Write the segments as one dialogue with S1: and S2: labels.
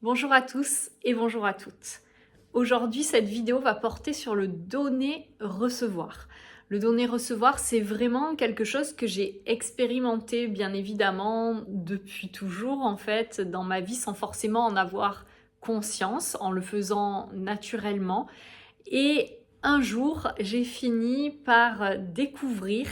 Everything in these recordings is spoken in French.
S1: Bonjour à tous et bonjour à toutes. Aujourd'hui, cette vidéo va porter sur le donner-recevoir. Le donner-recevoir, c'est vraiment quelque chose que j'ai expérimenté, bien évidemment, depuis toujours, en fait, dans ma vie, sans forcément en avoir conscience, en le faisant naturellement. Et un jour, j'ai fini par découvrir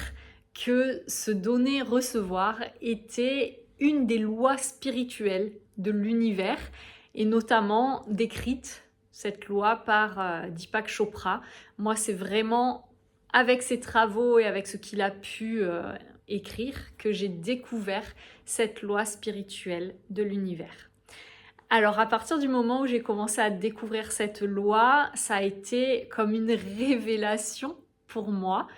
S1: que ce donner-recevoir était une des lois spirituelles de l'univers et notamment décrite, cette loi, par Deepak Chopra. Moi, c'est vraiment avec ses travaux et avec ce qu'il a pu écrire que j'ai découvert cette loi spirituelle de l'univers. Alors, à partir du moment où j'ai commencé à découvrir cette loi, ça a été comme une révélation pour moi.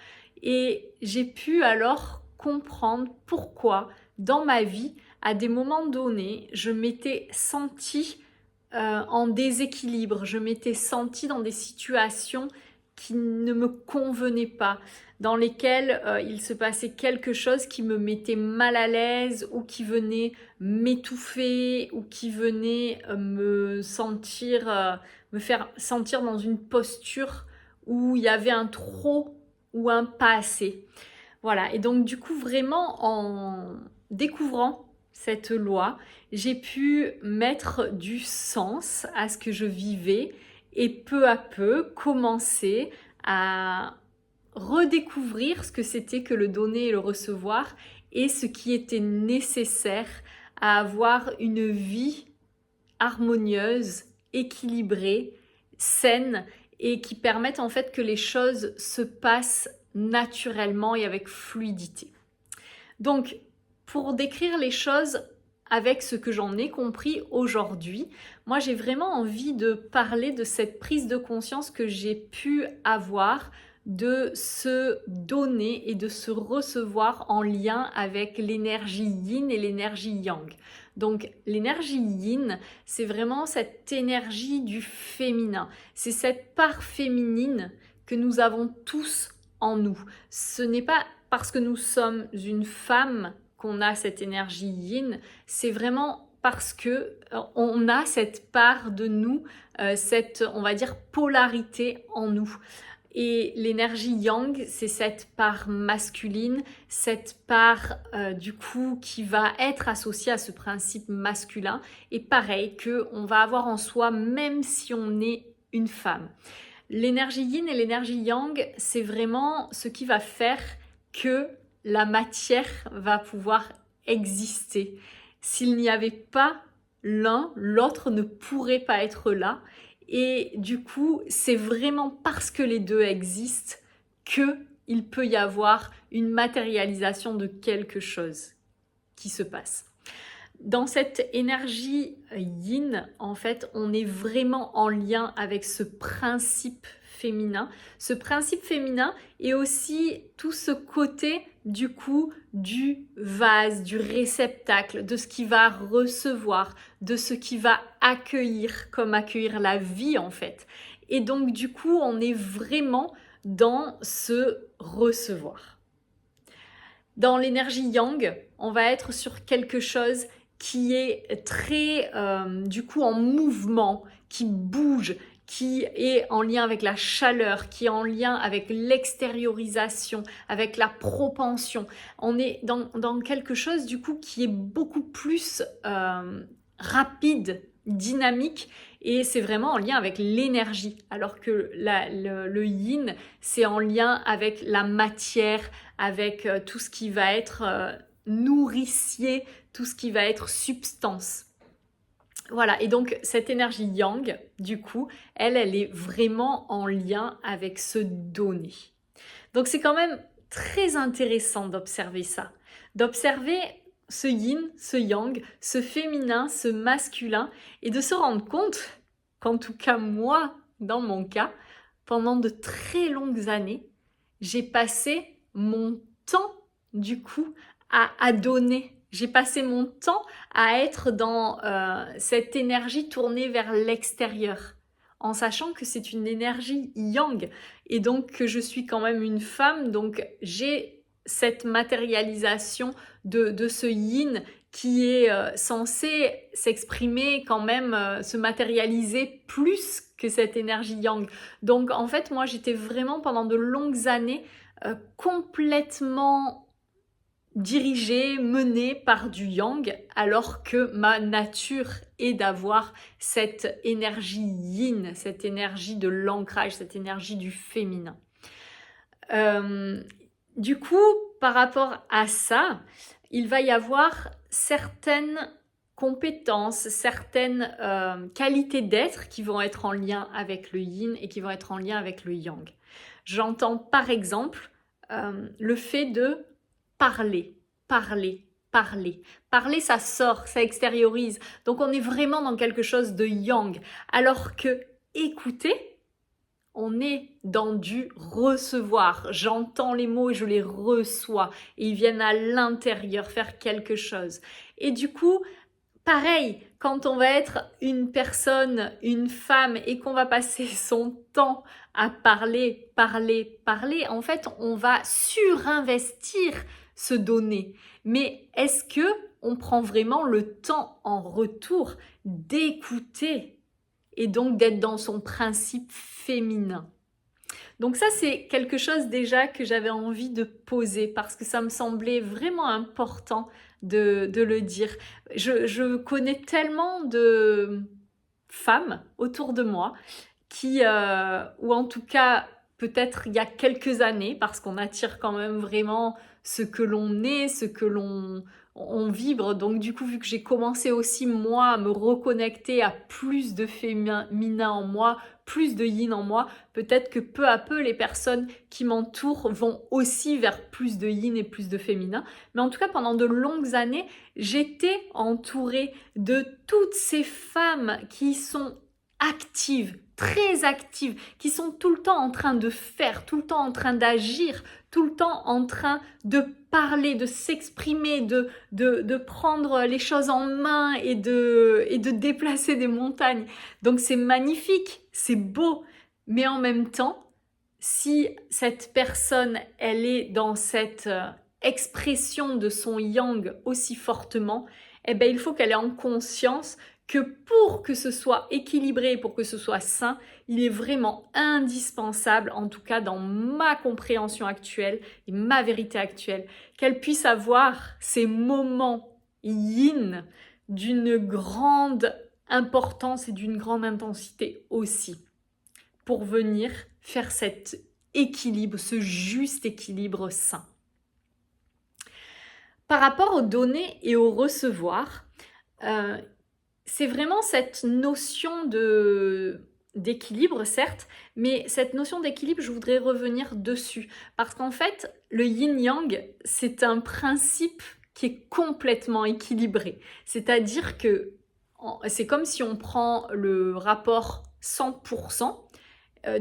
S1: Et j'ai pu alors comprendre pourquoi, dans ma vie, à des moments donnés, je m'étais sentie en déséquilibre. Je m'étais sentie dans des situations qui ne me convenaient pas, dans lesquelles il se passait quelque chose qui me mettait mal à l'aise ou qui venait m'étouffer ou qui venait me faire sentir dans une posture où il y avait un trop ou un pas assez. Voilà, et donc du coup vraiment en découvrant cette loi, j'ai pu mettre du sens à ce que je vivais et peu à peu commencer à redécouvrir ce que c'était que le donner et le recevoir et ce qui était nécessaire à avoir une vie harmonieuse, équilibrée, saine et qui permette en fait que les choses se passent naturellement et avec fluidité. Donc, pour décrire les choses avec ce que j'en ai compris aujourd'hui, moi j'ai vraiment envie de parler de cette prise de conscience que j'ai pu avoir de se donner et de se recevoir en lien avec l'énergie yin et l'énergie yang. Donc l'énergie yin, c'est vraiment cette énergie du féminin. C'est cette part féminine que nous avons tous en nous. Ce n'est pas parce que nous sommes une femme qu'on a cette énergie yin, c'est vraiment parce que on a cette part de nous, cette, on va dire, polarité en nous. Et l'énergie yang, c'est cette part masculine, cette part du coup qui va être associée à ce principe masculin et pareil que on va avoir en soi même si on est une femme. L'énergie yin et l'énergie yang, c'est vraiment ce qui va faire que la matière va pouvoir exister. S'il n'y avait pas l'un, l'autre ne pourrait pas être là. Et du coup, c'est vraiment parce que les deux existent qu'il peut y avoir une matérialisation de quelque chose qui se passe. Dans cette énergie yin, en fait, on est vraiment en lien avec ce principe féminin. Ce principe féminin et aussi tout ce côté du coup du vase, du réceptacle, de ce qui va recevoir, de ce qui va accueillir, comme accueillir la vie en fait. Et donc du coup, on est vraiment dans ce recevoir. Dans l'énergie yang, on va être sur quelque chose qui est très du coup en mouvement, qui bouge, qui est en lien avec la chaleur, qui est en lien avec l'extériorisation, avec la propension. On est dans quelque chose du coup qui est beaucoup plus rapide, dynamique et c'est vraiment en lien avec l'énergie alors que le yin c'est en lien avec la matière, avec tout ce qui va être nourricier, tout ce qui va être substance. Voilà, et donc cette énergie yang, du coup, elle est vraiment en lien avec ce donner. Donc c'est quand même très intéressant d'observer ça, d'observer ce yin, ce yang, ce féminin, ce masculin, et de se rendre compte qu'en tout cas moi, dans mon cas, pendant de très longues années, j'ai passé mon temps du coup à donner. J'ai passé mon temps à être dans cette énergie tournée vers l'extérieur, en sachant que c'est une énergie yang et donc que je suis quand même une femme, donc j'ai cette matérialisation de ce yin qui est censé s'exprimer quand même, se matérialiser plus que cette énergie yang. Donc en fait, moi j'étais vraiment pendant de longues années complètement dirigée, menée par du yang, alors que ma nature est d'avoir cette énergie yin, cette énergie de l'ancrage, cette énergie du féminin. Du coup, par rapport à ça, il va y avoir certaines compétences, certaines qualités d'être qui vont être en lien avec le yin et qui vont être en lien avec le yang. J'entends par exemple le fait de parler, parler, parler. Parler, ça sort, ça extériorise. Donc on est vraiment dans quelque chose de yang. Alors que écouter, on est dans du recevoir. J'entends les mots et je les reçois. Et ils viennent à l'intérieur faire quelque chose. Et du coup, pareil, quand on va être une personne, une femme, et qu'on va passer son temps à parler, parler, parler, en fait, on va surinvestir se donner. Mais est-ce que on prend vraiment le temps en retour d'écouter et donc d'être dans son principe féminin? Donc ça, c'est quelque chose déjà que j'avais envie de poser parce que ça me semblait vraiment important de le dire. Je connais tellement de femmes autour de moi qui, ou en tout cas peut-être il y a quelques années, parce qu'on attire quand même vraiment ce que l'on est, ce que on vibre. Donc du coup, vu que j'ai commencé aussi moi à me reconnecter à plus de féminin en moi, plus de yin en moi, peut-être que peu à peu les personnes qui m'entourent vont aussi vers plus de yin et plus de féminin. Mais en tout cas, pendant de longues années, j'étais entourée de toutes ces femmes qui sont actives, très actives, qui sont tout le temps en train de faire, tout le temps en train d'agir, tout le temps en train de parler, de s'exprimer, de prendre les choses en main et de déplacer des montagnes. Donc c'est magnifique, c'est beau, mais en même temps, si cette personne, elle est dans cette expression de son yang aussi fortement, eh ben, il faut qu'elle ait en conscience que pour que ce soit équilibré, pour que ce soit sain, il est vraiment indispensable, en tout cas dans ma compréhension actuelle et ma vérité actuelle, qu'elle puisse avoir ces moments yin d'une grande importance et d'une grande intensité aussi, pour venir faire cet équilibre, ce juste équilibre sain. Par rapport aux données et au recevoir, c'est vraiment cette notion d'équilibre, certes, mais cette notion d'équilibre, je voudrais revenir dessus. Parce qu'en fait, le yin-yang, c'est un principe qui est complètement équilibré. C'est-à-dire que c'est comme si on prend le rapport 100%.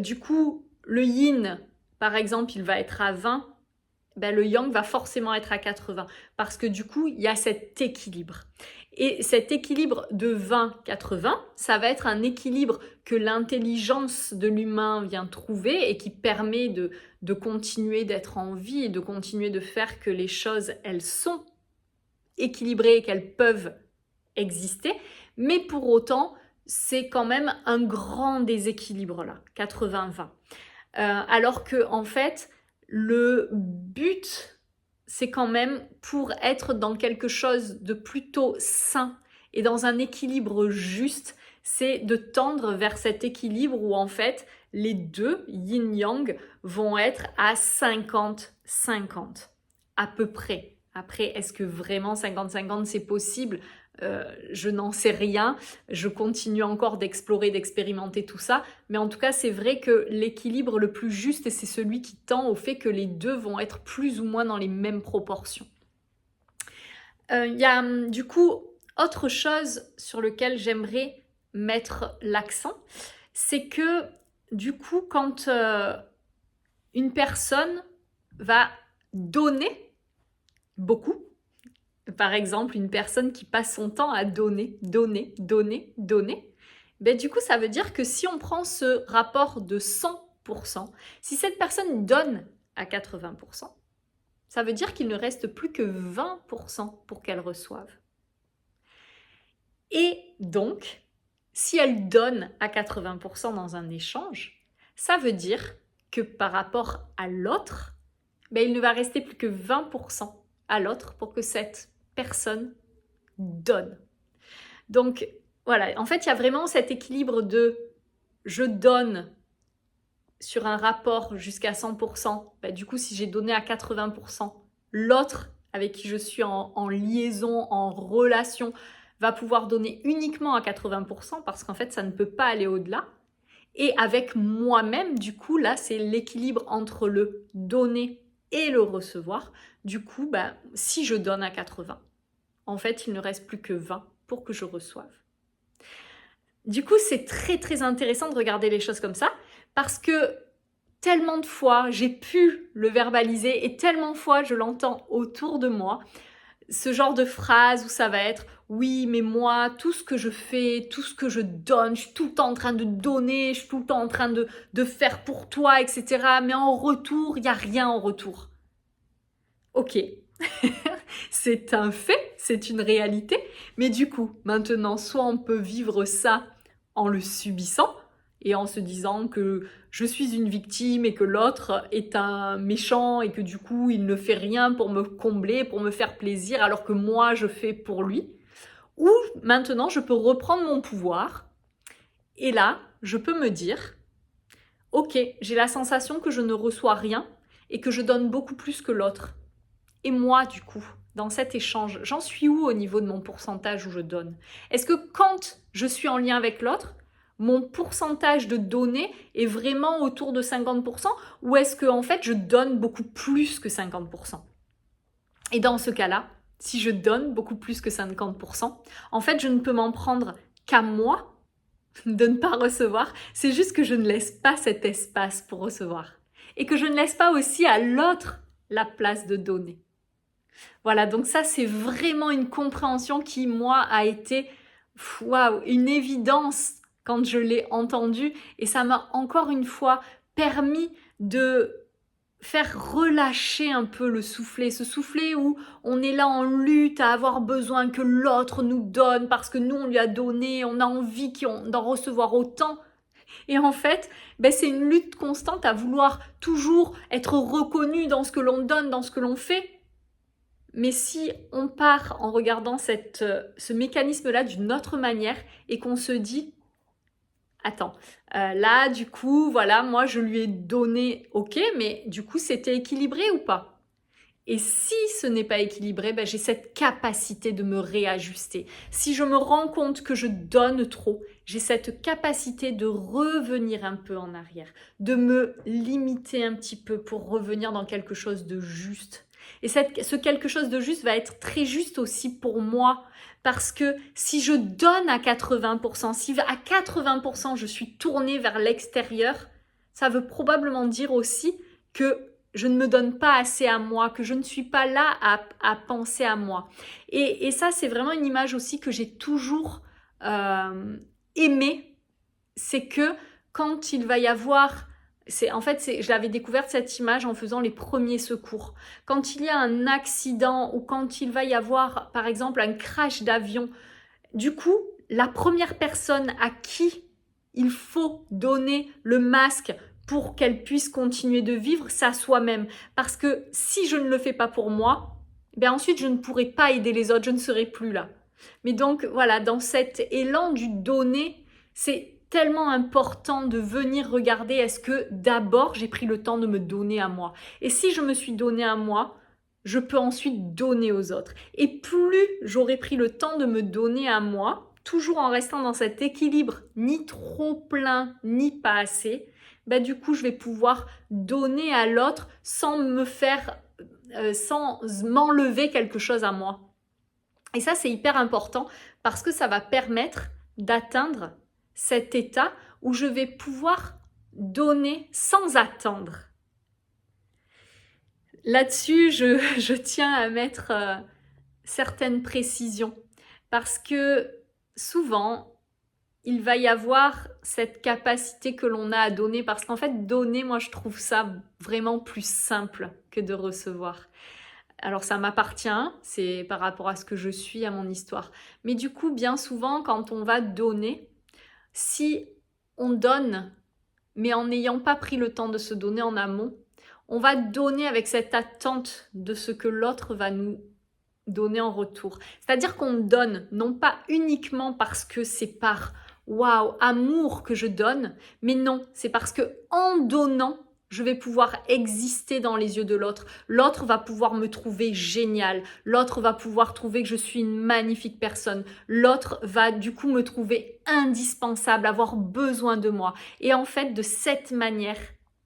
S1: Du coup, le yin, par exemple, il va être à 20, ben, le yang va forcément être à 80. Parce que du coup, il y a cet équilibre. Et cet équilibre de 20-80, ça va être un équilibre que l'intelligence de l'humain vient trouver et qui permet de continuer d'être en vie et de continuer de faire que les choses, elles sont équilibrées et qu'elles peuvent exister. Mais pour autant, c'est quand même un grand déséquilibre là, 80-20. Alors que en fait, le but, c'est quand même pour être dans quelque chose de plutôt sain et dans un équilibre juste, c'est de tendre vers cet équilibre où en fait les deux, yin-yang, vont être à 50-50, à peu près. Après, est-ce que vraiment 50-50 c'est possible ? Je n'en sais rien, je continue encore d'explorer, d'expérimenter tout ça, mais en tout cas c'est vrai que l'équilibre le plus juste, c'est celui qui tend au fait que les deux vont être plus ou moins dans les mêmes proportions. Il y a du coup autre chose sur lequel j'aimerais mettre l'accent, c'est que du coup quand une personne va donner beaucoup, par exemple, une personne qui passe son temps à donner, ben du coup, ça veut dire que si on prend ce rapport de 100%, si cette personne donne à 80%, ça veut dire qu'il ne reste plus que 20% pour qu'elle reçoive. Et donc, si elle donne à 80% dans un échange, ça veut dire que par rapport à l'autre, ben, il ne va rester plus que 20% à l'autre pour que cette personne donne. Donc, voilà, en fait, il y a vraiment cet équilibre de je donne sur un rapport jusqu'à 100%, ben, du coup, si j'ai donné à 80%, l'autre avec qui je suis en liaison, en relation, va pouvoir donner uniquement à 80% parce qu'en fait, ça ne peut pas aller au-delà. Et avec moi-même, du coup, là, c'est l'équilibre entre le donner et le recevoir. Du coup, ben, si je donne à 80, en fait, il ne reste plus que 20 pour que je reçoive. Du coup, c'est très, très intéressant de regarder les choses comme ça parce que tellement de fois, j'ai pu le verbaliser et tellement de fois, je l'entends autour de moi. Ce genre de phrase où ça va être « Oui, mais moi, tout ce que je fais, tout ce que je donne, je suis tout le temps en train de donner, je suis tout le temps en train de faire pour toi, etc. Mais en retour, il n'y a rien en retour. » Ok, c'est un fait, c'est une réalité. Mais du coup, maintenant, soit on peut vivre ça en le subissant et en se disant que je suis une victime et que l'autre est un méchant et que du coup, il ne fait rien pour me combler, pour me faire plaisir, alors que moi, je fais pour lui. Ou maintenant, je peux reprendre mon pouvoir et là, je peux me dire, ok, j'ai la sensation que je ne reçois rien et que je donne beaucoup plus que l'autre. Et moi, du coup, dans cet échange, j'en suis où au niveau de mon pourcentage où je donne? Est-ce que quand je suis en lien avec l'autre, mon pourcentage de donner est vraiment autour de 50% ou est-ce que en fait je donne beaucoup plus que 50%? Et dans ce cas-là, si je donne beaucoup plus que 50%, en fait je ne peux m'en prendre qu'à moi de ne pas recevoir, c'est juste que je ne laisse pas cet espace pour recevoir et que je ne laisse pas aussi à l'autre la place de donner. Voilà, donc ça c'est vraiment une compréhension qui, moi, a été une évidence quand je l'ai entendue et ça m'a encore une fois permis de faire relâcher un peu le soufflet, ce soufflet où on est là en lutte à avoir besoin que l'autre nous donne parce que nous on lui a donné, on a envie d'en recevoir autant. Et en fait, c'est une lutte constante à vouloir toujours être reconnu dans ce que l'on donne, dans ce que l'on fait. Mais si on part en regardant ce mécanisme-là d'une autre manière et qu'on se dit, attends, là du coup, voilà, moi je lui ai donné, ok, mais du coup c'était équilibré ou pas? Et si ce n'est pas équilibré, j'ai cette capacité de me réajuster. Si je me rends compte que je donne trop, j'ai cette capacité de revenir un peu en arrière, de me limiter un petit peu pour revenir dans quelque chose de juste. Et ce quelque chose de juste va être très juste aussi pour moi. Parce que si je donne à 80%, si à 80% je suis tournée vers l'extérieur, ça veut probablement dire aussi que je ne me donne pas assez à moi, que je ne suis pas là à penser à moi. Et ça, c'est vraiment une image aussi que j'ai toujours aimée. C'est que quand il va y avoir... je l'avais découverte cette image en faisant les premiers secours. Quand il y a un accident ou quand il va y avoir, par exemple, un crash d'avion, du coup, la première personne à qui il faut donner le masque pour qu'elle puisse continuer de vivre, c'est à soi-même. Parce que si je ne le fais pas pour moi, ensuite je ne pourrai pas aider les autres, je ne serai plus là. Mais donc voilà, dans cet élan du donner, c'est tellement important de venir regarder est-ce que d'abord j'ai pris le temps de me donner à moi. Et si je me suis donné à moi, je peux ensuite donner aux autres. Et plus j'aurai pris le temps de me donner à moi, toujours en restant dans cet équilibre, ni trop plein, ni pas assez, du coup, je vais pouvoir donner à l'autre sans sans m'enlever quelque chose à moi. Et ça, c'est hyper important parce que ça va permettre d'atteindre cet état où je vais pouvoir donner sans attendre. Là-dessus, je tiens à mettre certaines précisions parce que souvent, il va y avoir cette capacité que l'on a à donner parce qu'en fait, donner, moi, je trouve ça vraiment plus simple que de recevoir. Alors ça m'appartient, c'est par rapport à ce que je suis, à mon histoire. Mais du coup, bien souvent, quand on va donner, si on donne, mais en n'ayant pas pris le temps de se donner en amont, on va donner avec cette attente de ce que l'autre va nous donner en retour. C'est-à-dire qu'on donne, non pas uniquement parce que c'est par waouh, amour que je donne, mais non, c'est parce que en donnant, je vais pouvoir exister dans les yeux de l'autre. L'autre va pouvoir me trouver génial. L'autre va pouvoir trouver que je suis une magnifique personne. L'autre va du coup me trouver indispensable, avoir besoin de moi. Et en fait, de cette manière,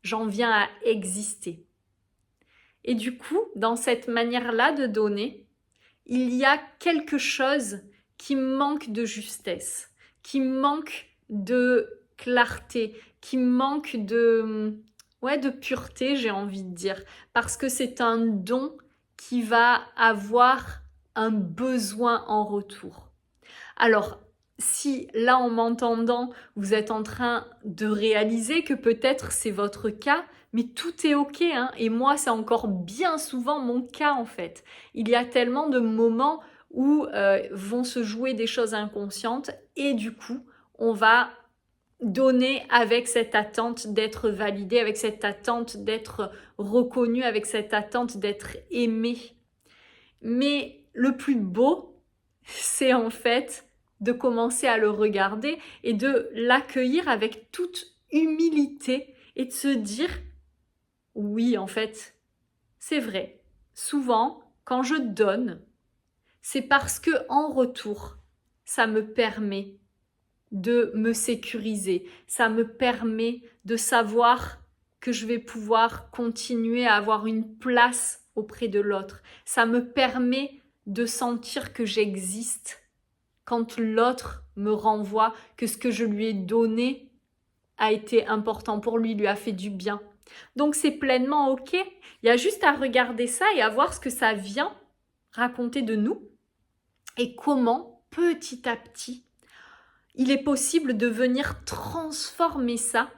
S1: j'en viens à exister. Et du coup, dans cette manière-là de donner, il y a quelque chose qui manque de justesse, qui manque de clarté, qui manque de pureté, j'ai envie de dire. Parce que c'est un don qui va avoir un besoin en retour. Alors, si là, en m'entendant, vous êtes en train de réaliser que peut-être c'est votre cas, mais tout est ok, hein. Et moi, c'est encore bien souvent mon cas, en fait. Il y a tellement de moments où vont se jouer des choses inconscientes et du coup, on va donner avec cette attente d'être validé, avec cette attente d'être reconnu, avec cette attente d'être aimé. Mais le plus beau, c'est en fait de commencer à le regarder et de l'accueillir avec toute humilité et de se dire oui, en fait, c'est vrai. Souvent, quand je donne, c'est parce que en retour, ça me permet de me sécuriser, ça me permet de savoir que je vais pouvoir continuer à avoir une place auprès de l'autre. Ça me permet de sentir que j'existe quand l'autre me renvoie, que ce que je lui ai donné a été important pour lui, lui a fait du bien. Donc c'est pleinement ok. Il y a juste à regarder ça et à voir ce que ça vient raconter de nous et comment petit à petit il est possible de venir transformer ça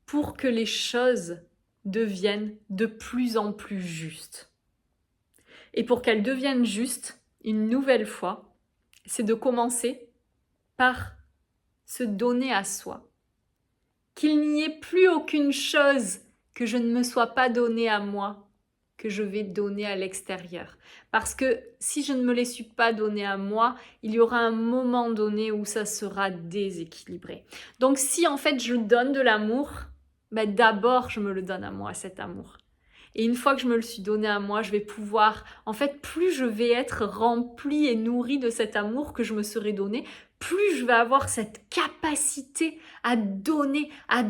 S1: pour que les choses deviennent de plus en plus justes. Et pour qu'elles deviennent justes, une nouvelle fois, c'est de commencer par se donner à soi. Qu'il n'y ait plus aucune chose que je ne me sois pas donnée à moi que je vais donner à l'extérieur. Parce que si je ne me les suis pas données à moi, il y aura un moment donné où ça sera déséquilibré. Donc si en fait je donne de l'amour, ben d'abord je me le donne à moi, cet amour. Et une fois que je me le suis donné à moi, je vais pouvoir, en fait, plus je vais être remplie et nourrie de cet amour que je me serai donné, plus je vais avoir cette capacité à donner, à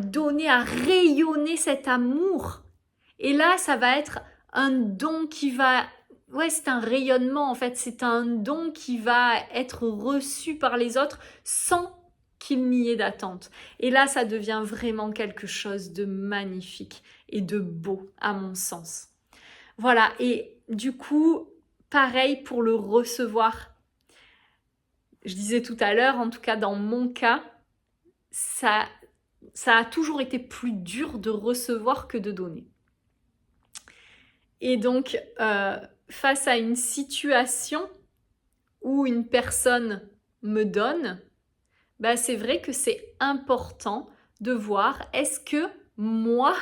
S1: rayonner cet amour. Et là, ça va être un don qui va... Ouais, c'est un rayonnement en fait, c'est un don qui va être reçu par les autres sans qu'il n'y ait d'attente. Et là, ça devient vraiment quelque chose de magnifique et de beau à mon sens. Voilà, et du coup, pareil pour le recevoir. Je disais tout à l'heure, en tout cas dans mon cas, ça a toujours été plus dur de recevoir que de donner. Et donc, face à une situation où une personne me donne, bah c'est vrai que c'est important de voir est-ce que moi,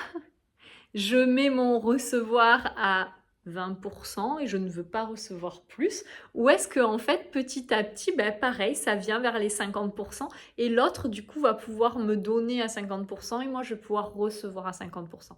S1: je mets mon recevoir à 20% et je ne veux pas recevoir plus, ou est-ce que en fait petit à petit, bah, pareil, ça vient vers les 50% et l'autre du coup va pouvoir me donner à 50% et moi je vais pouvoir recevoir à 50%.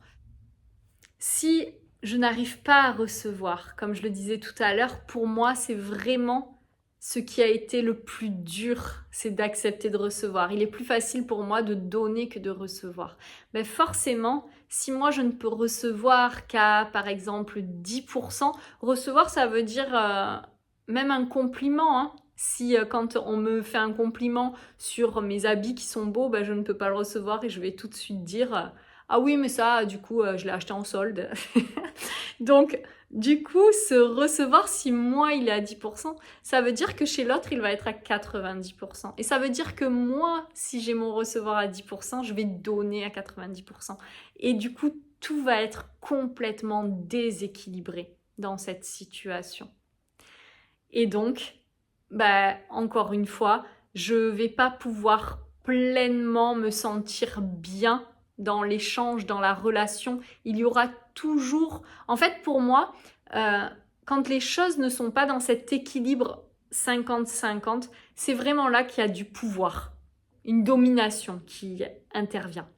S1: Si je n'arrive pas à recevoir, comme je le disais tout à l'heure, pour moi, c'est vraiment ce qui a été le plus dur, c'est d'accepter de recevoir. Il est plus facile pour moi de donner que de recevoir. Mais forcément, si moi je ne peux recevoir qu'à, par exemple, 10%, recevoir, ça veut dire même un compliment, hein. Si quand on me fait un compliment sur mes habits qui sont beaux, ben, je ne peux pas le recevoir et je vais tout de suite dire ah oui, mais ça, du coup, je l'ai acheté en solde. Donc, du coup, se recevoir, si moi, il est à 10%, ça veut dire que chez l'autre, il va être à 90%. Et ça veut dire que moi, si j'ai mon recevoir à 10%, je vais donner à 90%. Et du coup, tout va être complètement déséquilibré. dans cette situation. Et donc, encore une fois, je ne vais pas pouvoir pleinement me sentir bien dans l'échange, dans la relation. Il y aura toujours... En fait, pour moi, quand les choses ne sont pas dans cet équilibre 50-50, c'est vraiment là qu'il y a du pouvoir, une domination qui intervient.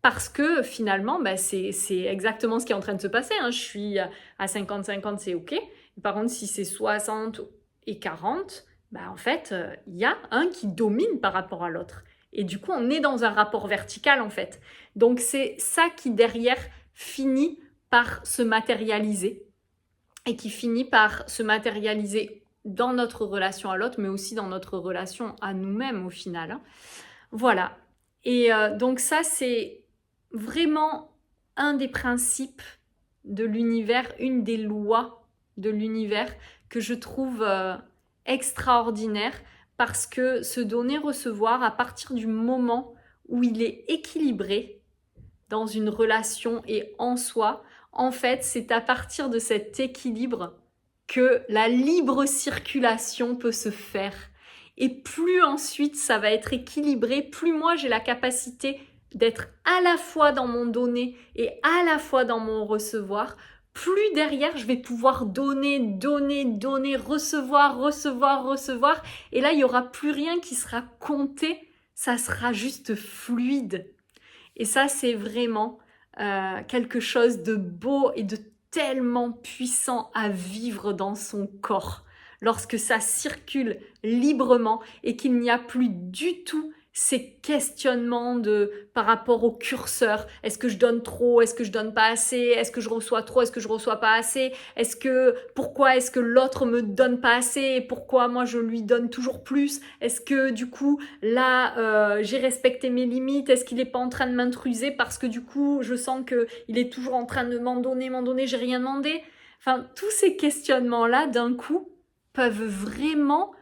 S1: Parce que finalement, c'est exactement ce qui est en train de se passer. Je suis à 50-50, c'est OK. Par contre, si c'est 60 et 40, en fait, il y a un qui domine par rapport à l'autre. Et du coup, on est dans un rapport vertical, en fait. Donc, c'est ça qui, derrière, finit par se matérialiser. Et qui finit par se matérialiser dans notre relation à l'autre, mais aussi dans notre relation à nous-mêmes, au final. Voilà. Et donc ça, c'est vraiment un des principes de l'univers, une des lois de l'univers que je trouve extraordinaire, parce que se donner-recevoir, à partir du moment où il est équilibré dans une relation et en soi, en fait, c'est à partir de cet équilibre que la libre circulation peut se faire. Et plus ensuite ça va être équilibré, plus moi j'ai la capacité d'être à la fois dans mon donner et à la fois dans mon recevoir, plus derrière je vais pouvoir donner, recevoir. Et là, il n'y aura plus rien qui sera compté, ça sera juste fluide. Et ça, c'est vraiment quelque chose de beau et de tellement puissant à vivre dans son corps. Lorsque ça circule librement et qu'il n'y a plus du tout ces questionnements par rapport au curseur. Est-ce que je donne trop? Est-ce que je donne pas assez? Est-ce que je reçois trop? Est-ce que je reçois pas assez? Pourquoi est-ce que l'autre me donne pas assez? Et pourquoi moi je lui donne toujours plus? Est-ce que du coup là j'ai respecté mes limites? Est-ce qu'il est pas en train de m'intruser parce que du coup je sens que il est toujours en train de m'en donner, j'ai rien demandé? Enfin, tous ces questionnements là d'un coup peuvent vraiment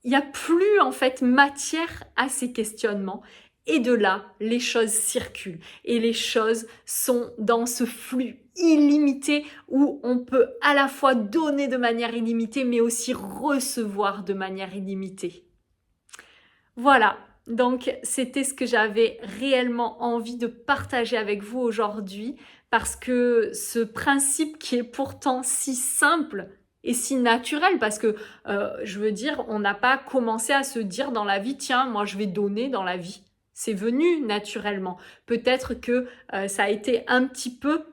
S1: il n'y a plus en fait matière à ces questionnements. Et de là, les choses circulent. Et les choses sont dans ce flux illimité où on peut à la fois donner de manière illimitée, mais aussi recevoir de manière illimitée. Voilà, donc c'était ce que j'avais réellement envie de partager avec vous aujourd'hui, parce que ce principe qui est pourtant si simple, et si naturel, parce que je veux dire, on n'a pas commencé à se dire dans la vie, tiens, moi je vais donner dans la vie. C'est venu naturellement. Peut-être que ça a été un petit peu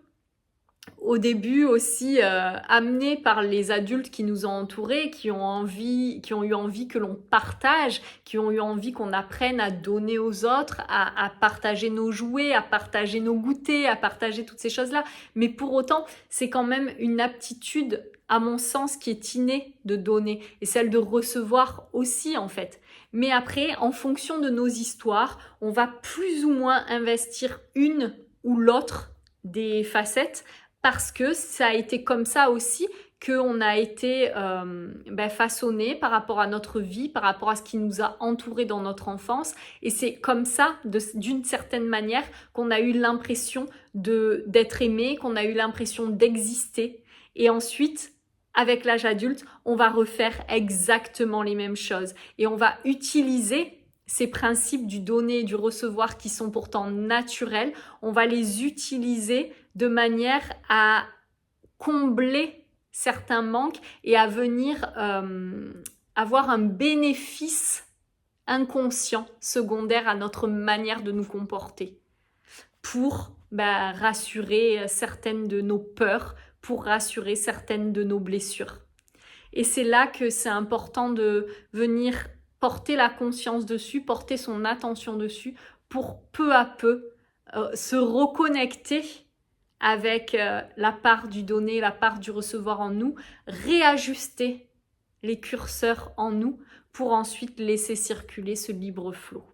S1: au début aussi amené par les adultes qui nous ont entourés, qui ont eu envie que l'on partage, qui ont eu envie qu'on apprenne à donner aux autres, à partager nos jouets, à partager nos goûters, à partager toutes ces choses-là. Mais pour autant, c'est quand même une aptitude, à mon sens, qui est innée de donner et celle de recevoir aussi en fait. Mais après, en fonction de nos histoires, on va plus ou moins investir une ou l'autre des facettes, parce que ça a été comme ça aussi qu'on a été façonné par rapport à notre vie, par rapport à ce qui nous a entourés dans notre enfance. Et c'est comme ça, d'une certaine manière, qu'on a eu l'impression d'être aimé, qu'on a eu l'impression d'exister. Et ensuite, avec l'âge adulte, on va refaire exactement les mêmes choses. Et on va utiliser ces principes du donner et du recevoir qui sont pourtant naturels, on va les utiliser de manière à combler certains manques et à venir avoir un bénéfice inconscient, secondaire à notre manière de nous comporter, pour rassurer certaines de nos peurs, pour rassurer certaines de nos blessures. Et c'est là que c'est important de venir porter la conscience dessus, porter son attention dessus, pour peu à peu se reconnecter avec la part du donner, la part du recevoir en nous, réajuster les curseurs en nous pour ensuite laisser circuler ce libre flot.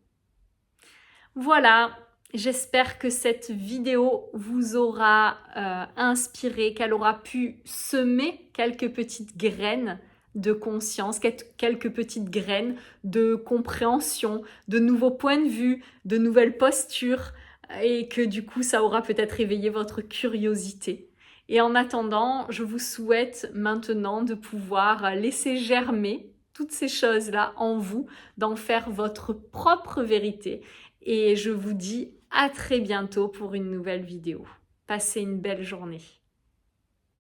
S1: Voilà, j'espère que cette vidéo vous aura inspiré, qu'elle aura pu semer quelques petites graines de conscience, quelques petites graines de compréhension, de nouveaux points de vue, de nouvelles postures, et que du coup ça aura peut-être éveillé votre curiosité. Et en attendant, je vous souhaite maintenant de pouvoir laisser germer toutes ces choses-là en vous, d'en faire votre propre vérité. Et je vous dis à très bientôt pour une nouvelle vidéo. Passez une belle journée.